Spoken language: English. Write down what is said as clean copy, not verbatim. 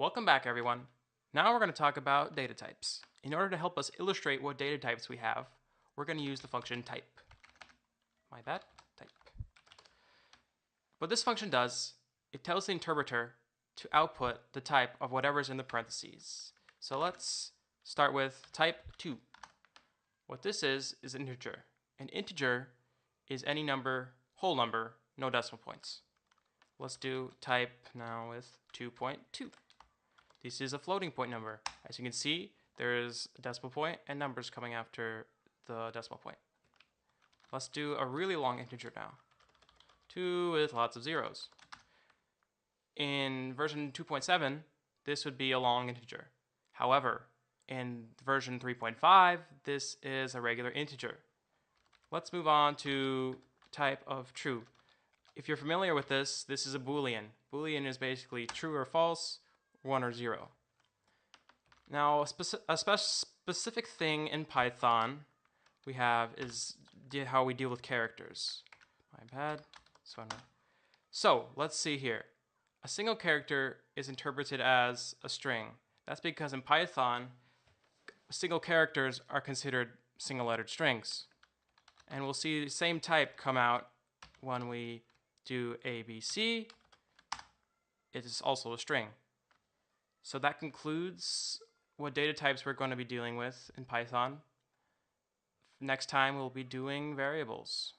Welcome back, everyone. Now we're going to talk about data types. In order to help us illustrate what data types we have, we're going to use the function type. Type. What this function does, it tells the interpreter to output the type of whatever's in the parentheses. So let's start with type 2. What this is integer. An integer is any number, whole number, no decimal points. Let's do type now with 2.2. This is a floating point number. As you can see, there is a decimal point and numbers coming after the decimal point. Let's do a really long integer now. 2 with lots of zeros. In version 2.7, this would be a long integer. However, in version 3.5, this is a regular integer. Let's move on to type of true. If you're familiar with this, this is a Boolean. Boolean is basically true or false, 1 or 0. Now, a specific thing in Python we have is how we deal with characters. So let's see here. A single character is interpreted as a string. That's because in Python, single characters are considered single-lettered strings. And we'll see the same type come out when we do ABC. It is also a string. So that concludes what data types we're going to be dealing with in Python. Next time we'll be doing variables.